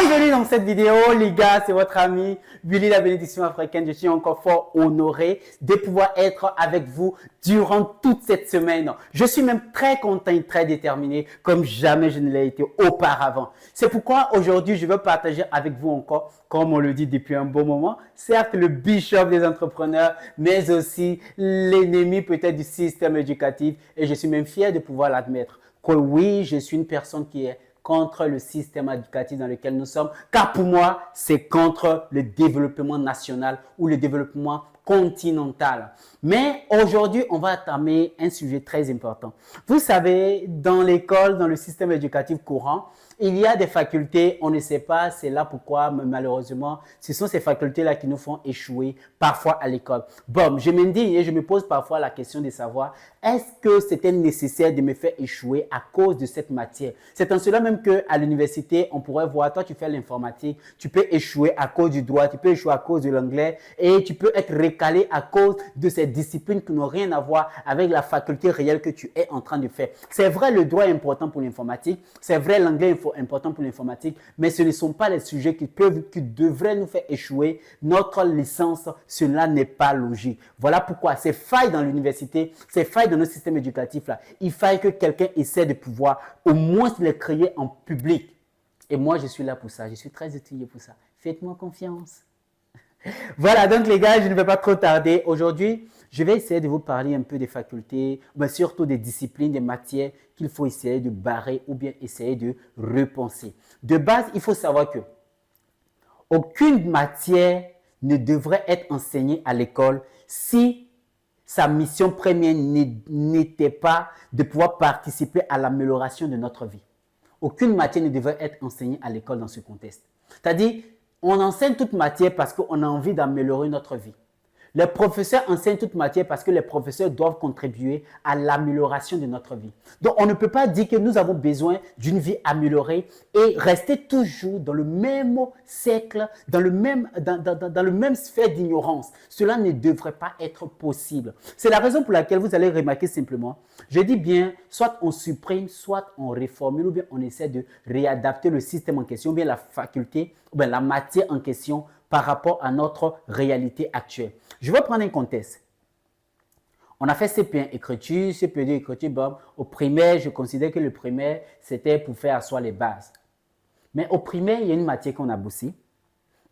Bienvenue dans cette vidéo, les gars, c'est votre ami Willy, la bénédiction africaine. Je suis encore fort honoré de pouvoir être avec vous durant toute cette semaine. Je suis même très content et très déterminé comme jamais je ne l'ai été auparavant. C'est pourquoi aujourd'hui, je veux partager avec vous encore, comme on le dit depuis un bon moment, certes le bishop des entrepreneurs, mais aussi l'ennemi peut-être du système éducatif. Et je suis même fier de pouvoir l'admettre que oui, je suis une personne qui est contre le système éducatif dans lequel nous sommes, car pour moi, c'est contre le développement national ou le développement continental. Mais aujourd'hui, on va entamer un sujet très important. Vous savez, dans l'école, dans le système éducatif courant, il y a des facultés, on ne sait pas, c'est là pourquoi malheureusement, ce sont ces facultés-là qui nous font échouer parfois à l'école. Bon, je m'indigne et je me pose parfois la question de savoir, est-ce que c'était nécessaire de me faire échouer à cause de cette matière? C'est en cela même qu'à l'université, on pourrait voir, toi tu fais l'informatique, tu peux échouer à cause du droit, tu peux échouer à cause de l'anglais et tu peux être recalé à cause de ces disciplines qui n'ont rien à voir avec la faculté réelle que tu es en train de faire. C'est vrai, le droit est important pour l'informatique, c'est vrai, l'anglais est important pour l'informatique, mais ce ne sont pas les sujets qui devraient nous faire échouer notre licence. Cela n'est pas logique. Voilà pourquoi ces failles dans l'université, ces failles dans notre système éducatif là, il faille que quelqu'un essaie de pouvoir au moins les créer en public. Et moi, je suis là pour ça. Je suis très utile pour ça. Faites-moi confiance. Voilà, donc les gars, je ne vais pas trop tarder. Aujourd'hui, je vais essayer de vous parler un peu des facultés, mais surtout des disciplines, des matières qu'il faut essayer de barrer ou bien essayer de repenser. De base, il faut savoir que aucune matière ne devrait être enseignée à l'école si sa mission première n'était pas de pouvoir participer à l'amélioration de notre vie. Aucune matière ne devrait être enseignée à l'école dans ce contexte. C'est-à-dire, on enseigne toute matière parce qu'on a envie d'améliorer notre vie. Les professeurs enseignent toute matière parce que les professeurs doivent contribuer à l'amélioration de notre vie. Donc, on ne peut pas dire que nous avons besoin d'une vie améliorée et rester toujours dans le même cercle, dans le même sphère d'ignorance. Cela ne devrait pas être possible. C'est la raison pour laquelle vous allez remarquer simplement, je dis bien, soit on supprime, soit on reformule, ou bien on essaie de réadapter le système en question, ou bien la faculté, ou bien la matière en question par rapport à notre réalité actuelle. Je vais prendre un contexte. On a fait CP1 écriture, CP2 écriture, bon, au primaire, je considère que le primaire, c'était pour faire asseoir les bases. Mais au primaire, il y a une matière qu'on a bossé.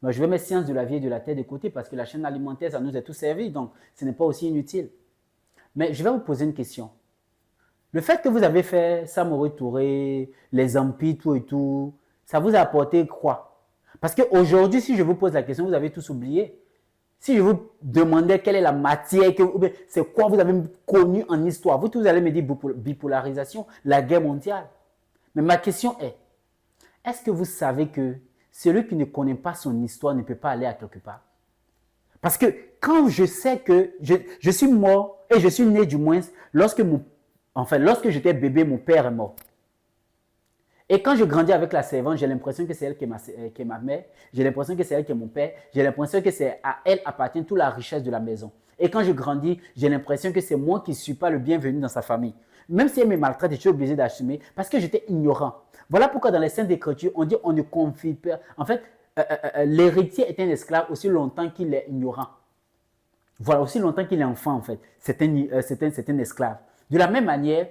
Moi, je vais mettre sciences de la vie et de la terre de côté parce que la chaîne alimentaire, ça nous est tout servi, donc ce n'est pas aussi inutile. Mais je vais vous poser une question. Le fait que vous avez fait Samori Touré, les empires, tout et tout, ça vous a apporté quoi? Parce qu'aujourd'hui, si je vous pose la question, vous avez tous oublié. Si je vous demandais quelle est la matière, c'est quoi vous avez connu en histoire, vous tous allez me dire bipolarisation, la guerre mondiale. Mais ma question est-ce que vous savez que celui qui ne connaît pas son histoire ne peut pas aller à quelque part? Parce que quand je sais que je suis mort et je suis né du moins, lorsque j'étais bébé, mon père est mort. Et quand je grandis avec la servante, j'ai l'impression que c'est elle qui est ma mère, j'ai l'impression que c'est elle qui est mon père, j'ai l'impression que c'est à elle appartient toute la richesse de la maison. Et quand je grandis, j'ai l'impression que c'est moi qui ne suis pas le bienvenu dans sa famille. Même si elle me maltraite, je suis obligé d'assumer parce que j'étais ignorant. Voilà pourquoi dans les Saintes Écritures, on dit on ne confie pas. En fait, l'héritier est un esclave aussi longtemps qu'il est ignorant. Voilà, aussi longtemps qu'il est enfant en fait. C'est un esclave. De la même manière,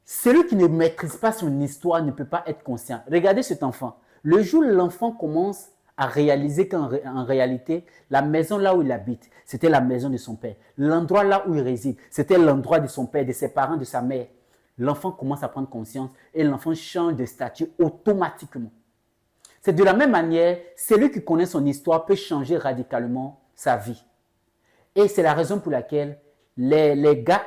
celui qui ne maîtrise pas son histoire ne peut pas être conscient. Regardez cet enfant. Le jour où l'enfant commence à réaliser qu'en réalité, la maison là où il habite, c'était la maison de son père. L'endroit là où il réside, c'était l'endroit de son père, de ses parents, de sa mère. L'enfant commence à prendre conscience et l'enfant change de statut automatiquement. C'est de la même manière, celui qui connaît son histoire peut changer radicalement sa vie. Et c'est la raison pour laquelle les gars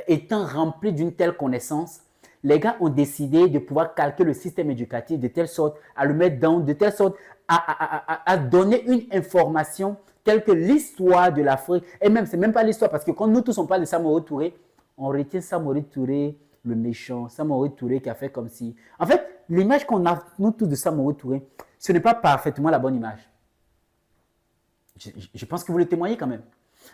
étant remplis d'une telle connaissance, les gars ont décidé de pouvoir calquer le système éducatif de telle sorte à le mettre down, de telle sorte à donner une information telle que l'histoire de l'Afrique, et même, c'est même pas l'histoire, parce que quand nous tous on parle de Samori Touré, on retient Samori Touré, le méchant, Samori Touré qui a fait comme si... En fait, l'image qu'on a, nous tous, de Samori Touré, ce n'est pas parfaitement la bonne image. Je pense que vous le témoignez quand même.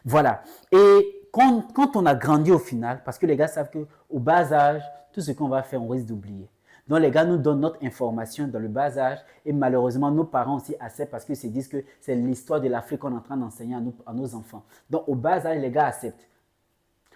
Voilà. Et quand on a grandi au final, parce que les gars savent qu'au bas âge, tout ce qu'on va faire, on risque d'oublier. Donc, les gars nous donnent notre information dans le bas âge et malheureusement, nos parents aussi acceptent parce qu'ils se disent que c'est l'histoire de l'Afrique qu'on est en train d'enseigner à nos enfants. Donc, au bas âge, les gars acceptent.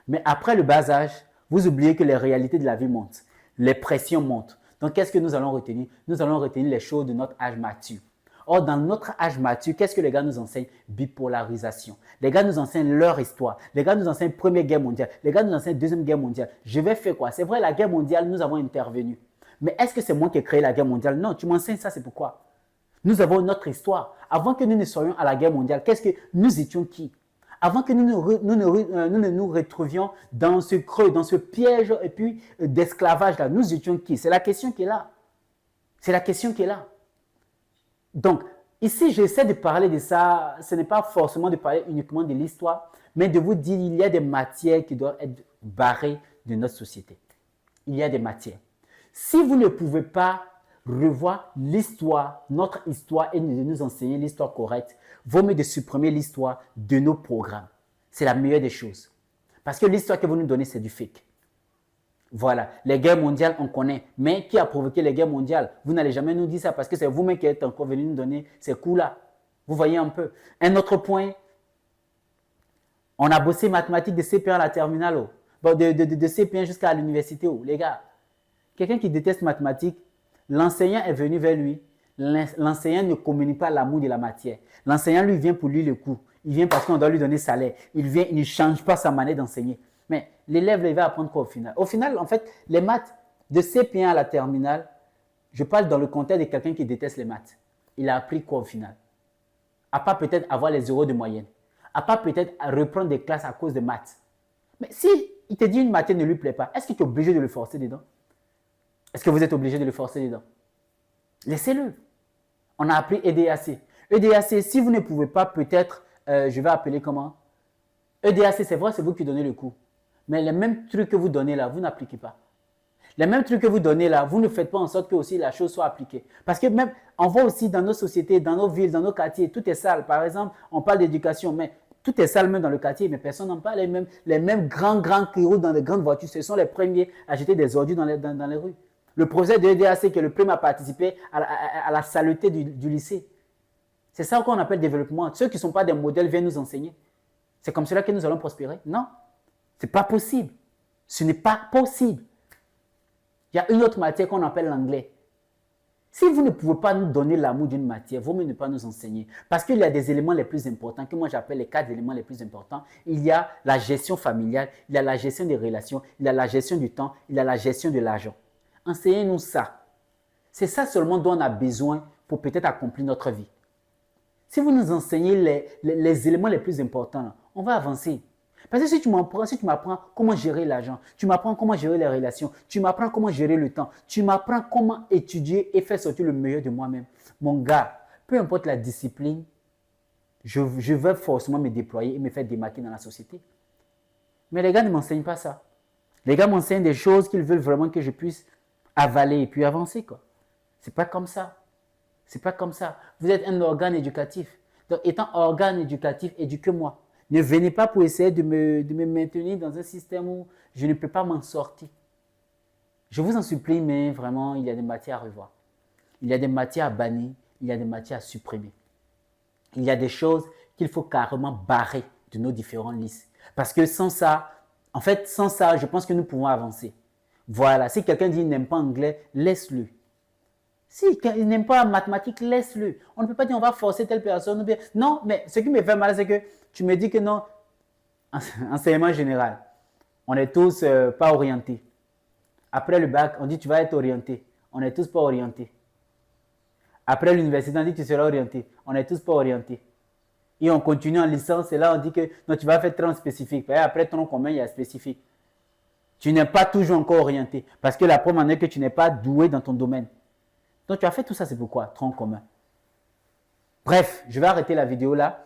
Mais après le bas âge, vous oubliez que les réalités de la vie montent, les pressions montent. Donc, qu'est-ce que nous allons retenir? Nous allons retenir les choses de notre âge mature. Or, dans notre âge mature, qu'est-ce que les gars nous enseignent? Bipolarisation. Les gars nous enseignent leur histoire. Les gars nous enseignent Première Guerre mondiale. Les gars nous enseignent Deuxième Guerre mondiale. Je vais faire quoi? C'est vrai, la guerre mondiale, nous avons intervenu. Mais est-ce que c'est moi qui ai créé la guerre mondiale? Non, tu m'enseignes ça, c'est pourquoi. Nous avons notre histoire. Avant que nous ne soyons à la guerre mondiale, qu'est-ce que nous étions qui? Avant que nous ne nous retrouvions dans ce creux, dans ce piège et puis d'esclavage-là, nous étions qui? C'est la question qui est là. C'est la question qui est là. Donc, ici, j'essaie de parler de ça. Ce n'est pas forcément de parler uniquement de l'histoire, mais de vous dire qu'il y a des matières qui doivent être barrées de notre société. Il y a des matières. Si vous ne pouvez pas revoir l'histoire, notre histoire et de nous enseigner l'histoire correcte, vaut mieux de supprimer l'histoire de nos programmes. C'est la meilleure des choses. Parce que l'histoire que vous nous donnez, c'est du fake. Voilà, les guerres mondiales, on connaît. Mais qui a provoqué les guerres mondiales? Vous n'allez jamais nous dire ça parce que c'est vous-même qui êtes encore venu nous donner ces coups-là. Vous voyez un peu. Un autre point, on a bossé mathématiques de CP1 à la terminale. Bon, de CP1 jusqu'à l'université. Les gars, quelqu'un qui déteste mathématiques, l'enseignant est venu vers lui. L'enseignant ne communique pas l'amour de la matière. L'enseignant lui vient pour lui le coup. Il vient parce qu'on doit lui donner salaire. Il vient, il ne change pas sa manière d'enseigner. Mais l'élève, il va apprendre quoi au final? Au final, en fait, les maths de CP1 à la terminale, je parle dans le contexte de quelqu'un qui déteste les maths. Il a appris quoi au final? À part peut-être avoir les zéros de moyenne. À part peut-être reprendre des classes à cause de maths. Mais si il te dit une matière ne lui plaît pas, est-ce que tu es obligé de le forcer dedans? Est-ce que vous êtes obligé de le forcer dedans? Laissez-le. On a appris EDAC. EDAC, si vous ne pouvez pas, peut-être, je vais appeler comment? EDAC, c'est vrai, c'est vous qui donnez le cours. Mais les mêmes trucs que vous donnez là, vous n'appliquez pas. Les mêmes trucs que vous donnez là, vous ne faites pas en sorte que aussi la chose soit appliquée. Parce que même, on voit aussi dans nos sociétés, dans nos villes, dans nos quartiers, tout est sale. Par exemple, on parle d'éducation, mais tout est sale même dans le quartier, mais personne n'en parle. Les mêmes grands qui roulent dans les grandes voitures, ce sont les premiers à jeter des ordures dans les rues. Le professeur de EDAC qui est le premier à participer à la saleté du lycée. C'est ça qu'on appelle développement. Ceux qui ne sont pas des modèles viennent nous enseigner. C'est comme cela que nous allons prospérer? Non, ce n'est pas possible. Ce n'est pas possible. Il y a une autre matière qu'on appelle l'anglais. Si vous ne pouvez pas nous donner l'amour d'une matière, vaut mieux ne pas nous enseigner. Parce qu'il y a des éléments les plus importants, que moi j'appelle les 4 éléments les plus importants. Il y a la gestion familiale, il y a la gestion des relations, il y a la gestion du temps, il y a la gestion de l'argent. Enseignez-nous ça. C'est ça seulement dont on a besoin pour peut-être accomplir notre vie. Si vous nous enseignez les éléments les plus importants, on va avancer. Parce que si tu m'apprends comment gérer l'argent, tu m'apprends comment gérer les relations, tu m'apprends comment gérer le temps, tu m'apprends comment étudier et faire sortir le meilleur de moi-même. Mon gars, peu importe la discipline, je vais forcément me déployer et me faire démarquer dans la société. Mais les gars ne m'enseignent pas ça. Les gars m'enseignent des choses qu'ils veulent vraiment que je puisse avaler et puis avancer, quoi. C'est pas comme ça. C'est pas comme ça. Vous êtes un organe éducatif. Donc, étant organe éducatif, éduquez-moi. Ne venez pas pour essayer de me maintenir dans un système où je ne peux pas m'en sortir. Je vous en supplie, mais vraiment, il y a des matières à revoir. Il y a des matières à bannir, il y a des matières à supprimer. Il y a des choses qu'il faut carrément barrer de nos différentes listes. Parce que sans ça, en fait, sans ça, je pense que nous pouvons avancer. Voilà, si quelqu'un dit qu'il n'aime pas anglais, laisse-le. Si il n'aime pas la mathématique, laisse-le. On ne peut pas dire on va forcer telle personne. Non, mais ce qui me fait mal, c'est que tu me dis que non, enseignement général, on n'est tous pas orientés. Après le bac, on dit tu vas être orienté. On n'est tous pas orientés. Après l'université, on dit tu seras orienté. On n'est tous pas orientés. Et on continue en licence et là on dit que non, tu vas faire tronc spécifique. Et après tronc commun, il y a spécifique. Tu n'es pas toujours encore orienté. Parce que la première année que tu n'es pas doué dans ton domaine. Donc tu as fait tout ça, c'est pourquoi? Tronc commun. Bref, je vais arrêter la vidéo là.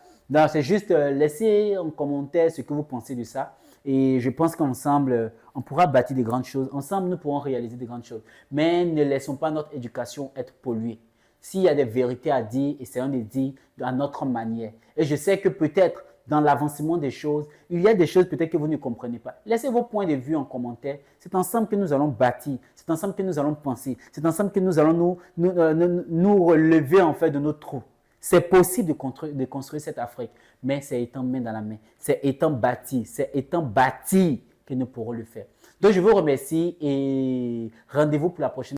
C'est juste laissez en commentaire ce que vous pensez de ça. Et je pense qu'ensemble, on pourra bâtir de grandes choses. Ensemble, nous pourrons réaliser de grandes choses. Mais ne laissons pas notre éducation être polluée. S'il y a des vérités à dire, essayons de dire à notre manière. Et je sais que peut-être dans l'avancement des choses. Il y a des choses peut-être que vous ne comprenez pas. Laissez vos points de vue en commentaire. C'est ensemble que nous allons bâtir. C'est ensemble que nous allons penser. C'est ensemble que nous allons nous relever en fait de nos trous. C'est possible de construire cette Afrique, mais c'est étant main dans la main. C'est étant bâti que nous pourrons le faire. Donc, je vous remercie et rendez-vous pour la prochaine.